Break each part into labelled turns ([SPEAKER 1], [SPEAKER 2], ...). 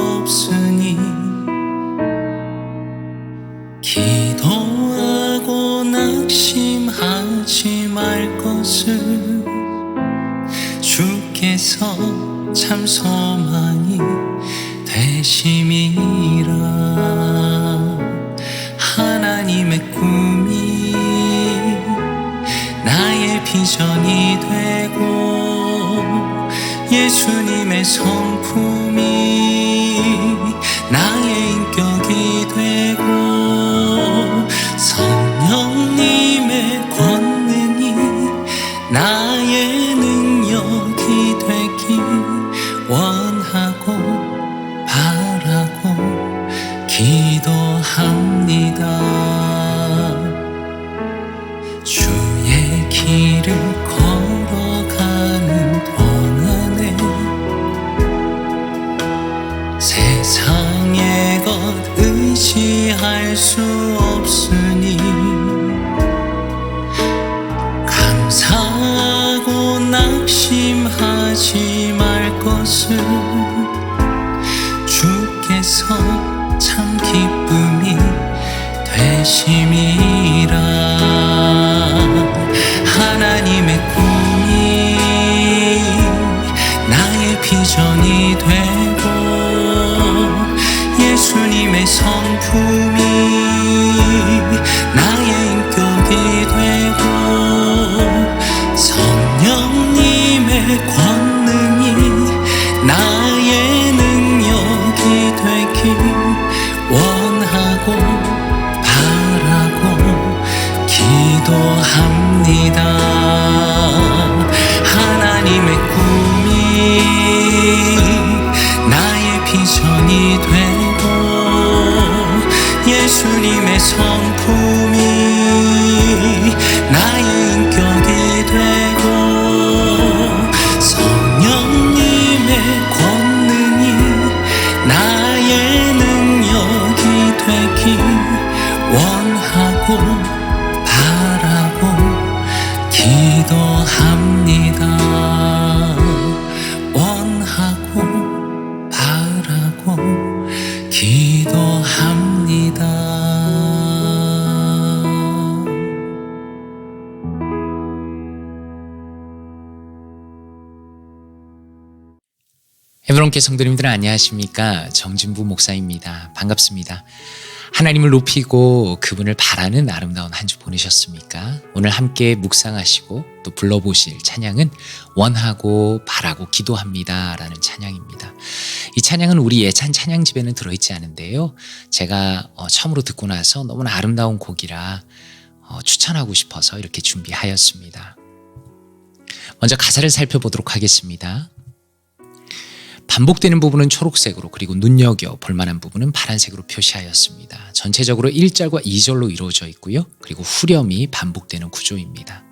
[SPEAKER 1] 없으니 기도하고 낙심하지 말 것을 주께서 참 소망이 되심이라. 하나님의 꿈이 나의 비전이 되고 예수님의 성품이 나의 인격이 되고 성령님의 권능이 나의 능력이 되길 원하고 바라고 기도합니다. 주의 길을 걸어가는 동안에 세상의 것 의지할 수 없으니 감사하고 낙심하지 말 것을 주께서 참 기쁨이 되심이라. 하나님의 꿈이 나의 비전이 되고 예수님의 성품이 나의 인격이 되고 성령님의 권능이 나의 능력이 되길 원하고 바라고 기도합니다. 하나님의 꿈이 나의 비전이 되고 예수님의 성품이 나의 인격이 되고 성령님의 권능이 나의 능력이 되길 원하고 바라고 기도합니다. 원하고 바라고 기도합니다.
[SPEAKER 2] 에브론교회 성도님들 안녕하십니까? 정진부 목사입니다. 반갑습니다. 하나님을 높이고 그분을 바라는 아름다운 한 주 보내셨습니까? 오늘 함께 묵상하시고 또 불러보실 찬양은 원하고 바라고 기도합니다 라는 찬양입니다. 이 찬양은 우리 예찬 찬양집에는 들어있지 않은데요, 제가 처음으로 듣고 나서 너무나 아름다운 곡이라 추천하고 싶어서 이렇게 준비하였습니다. 먼저 가사를 살펴보도록 하겠습니다. 반복되는 부분은 초록색으로, 그리고 눈여겨 볼만한 부분은 파란색으로 표시하였습니다. 전체적으로 1절과 2절로 이루어져 있고요, 그리고 후렴이 반복되는 구조입니다.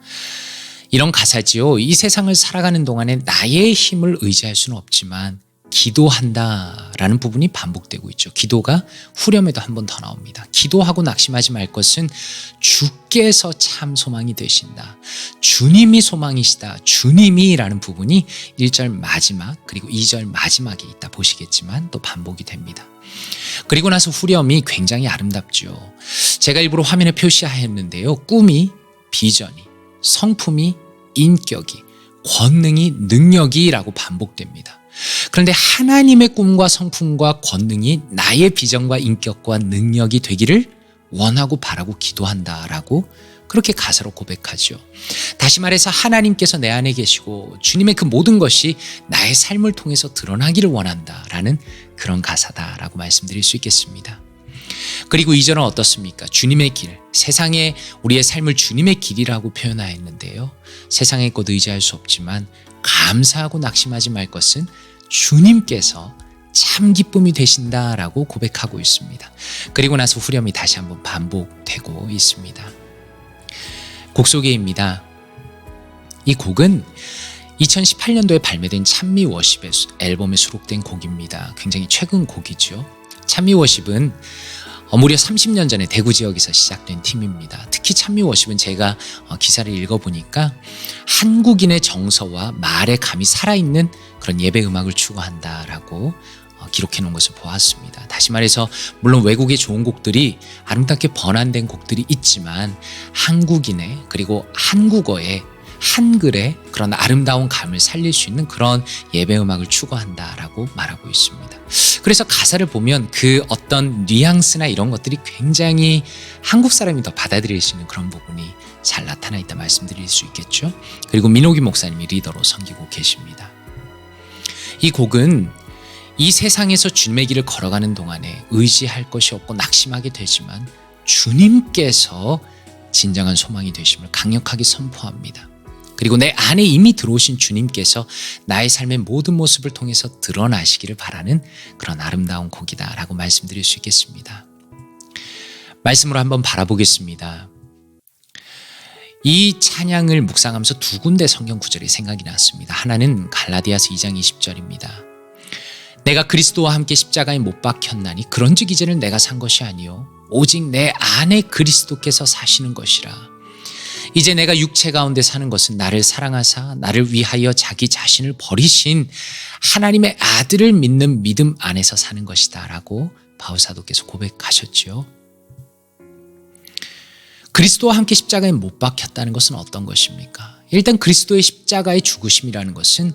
[SPEAKER 2] 이런 가사지요, 이 세상을 살아가는 동안에 나의 힘을 의지할 수는 없지만 기도한다라는 부분이 반복되고 있죠. 기도가 후렴에도 한 번 더 나옵니다. 기도하고 낙심하지 말 것은 주께서 참 소망이 되신다. 주님이 소망이시다. 주님이라는 부분이 1절 마지막 그리고 2절 마지막에 있다 보시겠지만 또 반복이 됩니다. 그리고 나서 후렴이 굉장히 아름답죠. 제가 일부러 화면에 표시하였는데요, 꿈이, 비전이, 성품이, 인격이, 권능이, 능력이 라고 반복됩니다. 그런데 하나님의 꿈과 성품과 권능이 나의 비전과 인격과 능력이 되기를 원하고 바라고 기도한다라고 그렇게 가사로 고백하죠. 다시 말해서 하나님께서 내 안에 계시고 주님의 그 모든 것이 나의 삶을 통해서 드러나기를 원한다라는 그런 가사다라고 말씀드릴 수 있겠습니다. 그리고 2절은 어떻습니까? 주님의 길, 세상에 우리의 삶을 주님의 길이라고 표현하였는데요, 세상의 것 의지할 수 없지만 감사하고 낙심하지 말 것은 주님께서 참 기쁨이 되신다라고 고백하고 있습니다. 그리고 나서 후렴이 다시 한번 반복되고 있습니다. 곡 소개입니다. 이 곡은 2018년도에 발매된 찬미 워십의 앨범에 수록된 곡입니다. 굉장히 최근 곡이죠. 찬미 워십은 무려 30년 전에 대구 지역에서 시작된 팀입니다. 특히 찬미 워십은 제가 기사를 읽어보니까 한국인의 정서와 말의 감이 살아있는 그런 예배 음악을 추구한다라고 기록해 놓은 것을 보았습니다. 다시 말해서 물론 외국의 좋은 곡들이 아름답게 번안된 곡들이 있지만 한국인의 그리고 한국어의 한글의 그런 아름다운 감을 살릴 수 있는 그런 예배 음악을 추구한다라고 말하고 있습니다. 그래서 가사를 보면 그 어떤 뉘앙스나 이런 것들이 굉장히 한국 사람이 더 받아들일 수 있는 그런 부분이 잘 나타나 있다 말씀드릴 수 있겠죠. 그리고 민호기 목사님이 리더로 섬기고 계십니다. 이 곡은 이 세상에서 주님의 길을 걸어가는 동안에 의지할 것이 없고 낙심하게 되지만 주님께서 진정한 소망이 되심을 강력하게 선포합니다. 그리고 내 안에 이미 들어오신 주님께서 나의 삶의 모든 모습을 통해서 드러나시기를 바라는 그런 아름다운 곡이다라고 말씀드릴 수 있겠습니다. 말씀으로 한번 바라보겠습니다. 이 찬양을 묵상하면서 두 군데 성경 구절이 생각이 났습니다. 하나는 갈라디아서 2장 20절입니다. 내가 그리스도와 함께 십자가에 못 박혔나니 그런즉 이제는 내가 산 것이 아니요 오직 내 안에 그리스도께서 사시는 것이라. 이제 내가 육체 가운데 사는 것은 나를 사랑하사 나를 위하여 자기 자신을 버리신 하나님의 아들을 믿는 믿음 안에서 사는 것이다 라고 바울 사도께서 고백하셨죠. 그리스도와 함께 십자가에 못 박혔다는 것은 어떤 것입니까? 일단 그리스도의 십자가의 죽으심이라는 것은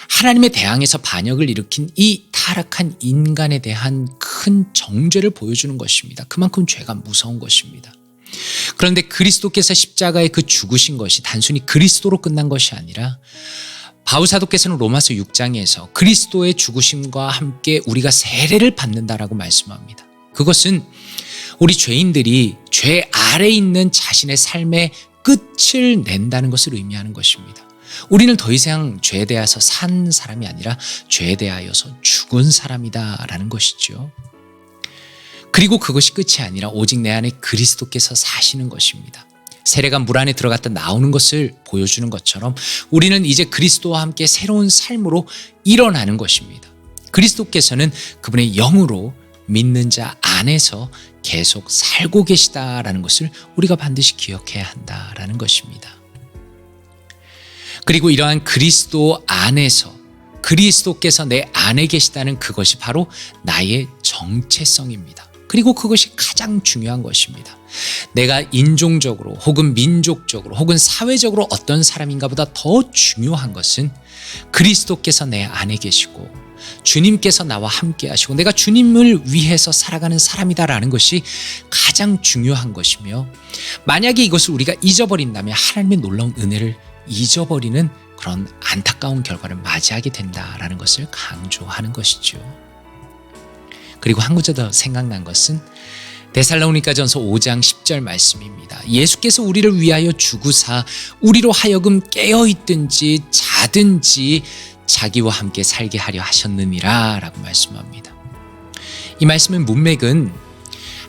[SPEAKER 2] 하나님의 대항에서 반역을 일으킨 이 타락한 인간에 대한 큰 정죄를 보여주는 것입니다. 그만큼 죄가 무서운 것입니다. 그런데 그리스도께서 십자가에 그 죽으신 것이 단순히 그리스도로 끝난 것이 아니라 바울 사도께서는 로마서 6장에서 그리스도의 죽으심과 함께 우리가 세례를 받는다라고 말씀합니다. 그것은 우리 죄인들이 죄 아래에 있는 자신의 삶의 끝을 낸다는 것을 의미하는 것입니다. 우리는 더 이상 죄에 대해서 산 사람이 아니라 죄에 대하여서 죽은 사람이다라는 것이죠. 그리고 그것이 끝이 아니라 오직 내 안에 그리스도께서 사시는 것입니다. 세례가 물 안에 들어갔다 나오는 것을 보여주는 것처럼 우리는 이제 그리스도와 함께 새로운 삶으로 일어나는 것입니다. 그리스도께서는 그분의 영으로 믿는 자 안에서 계속 살고 계시다라는 것을 우리가 반드시 기억해야 한다라는 것입니다. 그리고 이러한 그리스도 안에서 그리스도께서 내 안에 계시다는 그것이 바로 나의 정체성입니다. 그리고 그것이 가장 중요한 것입니다. 내가 인종적으로 혹은 민족적으로 혹은 사회적으로 어떤 사람인가 보다 더 중요한 것은 그리스도께서 내 안에 계시고 주님께서 나와 함께 하시고 내가 주님을 위해서 살아가는 사람이다라는 것이 가장 중요한 것이며, 만약에 이것을 우리가 잊어버린다면 하나님의 놀라운 은혜를 잊어버리는 그런 안타까운 결과를 맞이하게 된다라는 것을 강조하는 것이죠. 그리고 한 구절 더 생각난 것은 데살로니가전서 5장 10절 말씀입니다. 예수께서 우리를 위하여 죽으사 우리로 하여금 깨어있든지 자든지 자기와 함께 살게 하려 하셨느니라 라고 말씀합니다. 이 말씀의 문맥은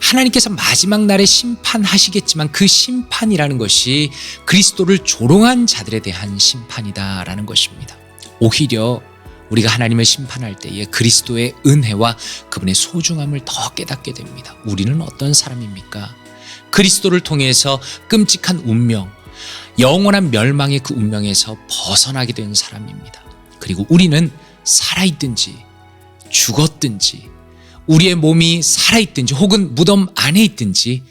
[SPEAKER 2] 하나님께서 마지막 날에 심판하시겠지만 그 심판이라는 것이 그리스도를 조롱한 자들에 대한 심판이다라는 것입니다. 오히려 우리가 하나님을 심판할 때에 그리스도의 은혜와 그분의 소중함을 더 깨닫게 됩니다. 우리는 어떤 사람입니까? 그리스도를 통해서 끔찍한 운명, 영원한 멸망의 그 운명에서 벗어나게 된 사람입니다. 그리고 우리는 살아있든지 죽었든지 우리의 몸이 살아있든지 혹은 무덤 안에 있든지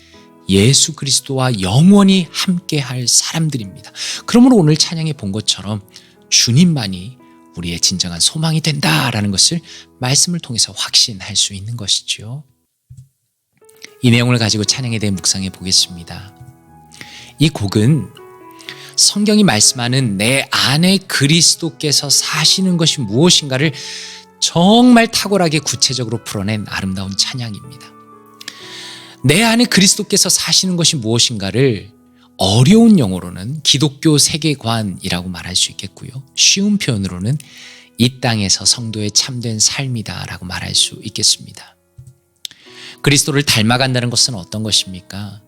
[SPEAKER 2] 예수 그리스도와 영원히 함께할 사람들입니다. 그러므로 오늘 찬양에 본 것처럼 주님만이 우리의 진정한 소망이 된다라는 것을 말씀을 통해서 확신할 수 있는 것이죠. 이 내용을 가지고 찬양에 대해 묵상해 보겠습니다. 이 곡은 성경이 말씀하는 내 안에 그리스도께서 사시는 것이 무엇인가를 정말 탁월하게 구체적으로 풀어낸 아름다운 찬양입니다. 내 안에 그리스도께서 사시는 것이 무엇인가를 어려운 영어로는 기독교 세계관이라고 말할 수 있겠고요. 쉬운 표현으로는 이 땅에서 성도의 참된 삶이다라고 말할 수 있겠습니다. 그리스도를 닮아간다는 것은 어떤 것입니까?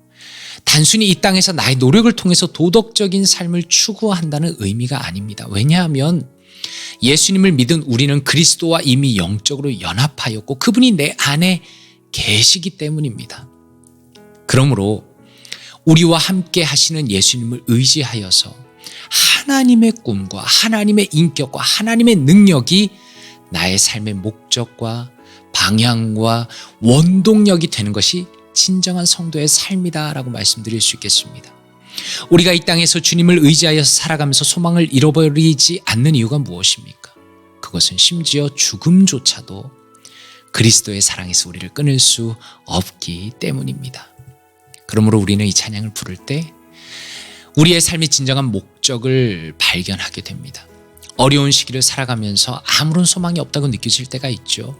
[SPEAKER 2] 단순히 이 땅에서 나의 노력을 통해서 도덕적인 삶을 추구한다는 의미가 아닙니다. 왜냐하면 예수님을 믿은 우리는 그리스도와 이미 영적으로 연합하였고 그분이 내 안에 계시기 때문입니다. 그러므로 우리와 함께 하시는 예수님을 의지하여서 하나님의 꿈과 하나님의 인격과 하나님의 능력이 나의 삶의 목적과 방향과 원동력이 되는 것이 진정한 성도의 삶이다라고 말씀드릴 수 있겠습니다. 우리가 이 땅에서 주님을 의지하여서 살아가면서 소망을 잃어버리지 않는 이유가 무엇입니까? 그것은 심지어 죽음조차도 그리스도의 사랑에서 우리를 끊을 수 없기 때문입니다. 그러므로 우리는 이 찬양을 부를 때 우리의 삶의 진정한 목적을 발견하게 됩니다. 어려운 시기를 살아가면서 아무런 소망이 없다고 느껴질 때가 있죠.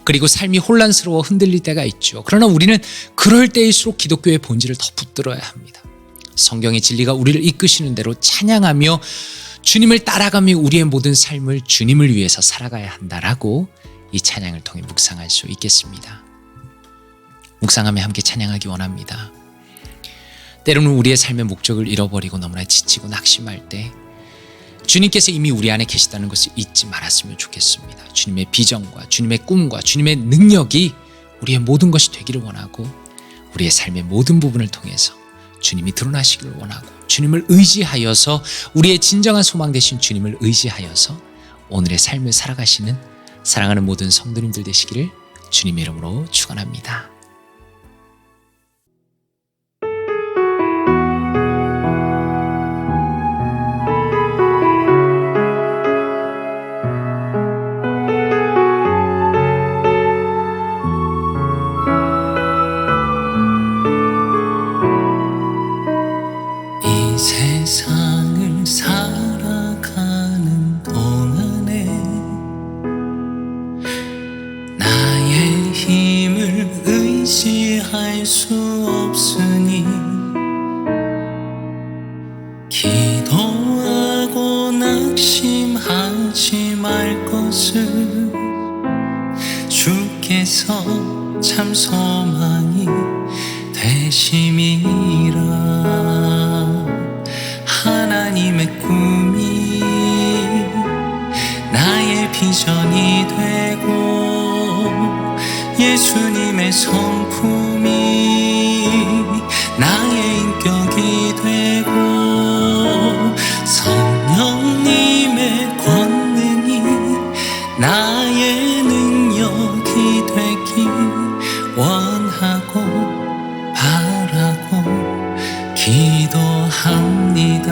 [SPEAKER 2] 그리고 삶이 혼란스러워 흔들릴 때가 있죠. 그러나 우리는 그럴 때일수록 기독교의 본질을 더 붙들어야 합니다. 성경의 진리가 우리를 이끄시는 대로 찬양하며 주님을 따라가며 우리의 모든 삶을 주님을 위해서 살아가야 한다라고 이 찬양을 통해 묵상할 수 있겠습니다. 묵상하며 함께 찬양하기 원합니다. 때로는 우리의 삶의 목적을 잃어버리고 너무나 지치고 낙심할 때 주님께서 이미 우리 안에 계시다는 것을 잊지 말았으면 좋겠습니다. 주님의 비전과 주님의 꿈과 주님의 능력이 우리의 모든 것이 되기를 원하고 우리의 삶의 모든 부분을 통해서 주님이 드러나시기를 원하고 주님을 의지하여서 우리의 진정한 소망 되신 주님을 의지하여서 오늘의 삶을 살아가시는 사랑하는 모든 성도님들 되시기를 주님의 이름으로 축원합니다.
[SPEAKER 1] 이 세상을 살아가는 동안에 나의 힘을 의지할 수 없으니 기도하고 낙심하지 말 것을 주께서 참 소망이 되심이라. 하나님의 꿈이 나의 비전이 되고 예수님의 성품이 나의 인격이 되고 성령님의 권능이 나의 능력이 되길 원하고 바라고 기도합니다.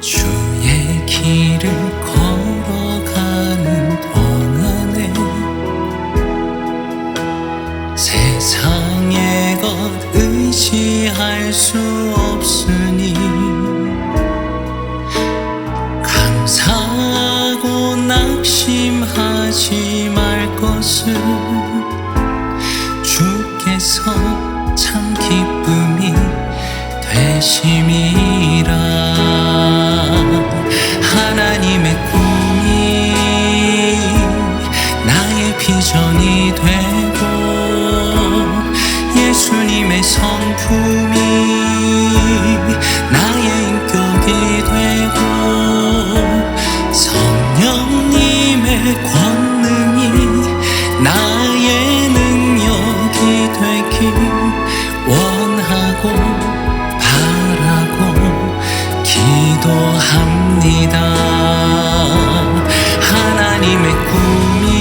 [SPEAKER 1] 주의 길을 걸어가는 동안에 세상의 것 의지할 수 없으니 감사하고 낙심하지 말 것을 주께서 참 기쁨이 되심이라. 하나님의 꿈이 나의 비전이 되고 예수님의 성품이 나의 인격이 되고 성령님의 권능이 나의 능력이 되길 원하고 바라고 기도합니다. 하나님의 꿈이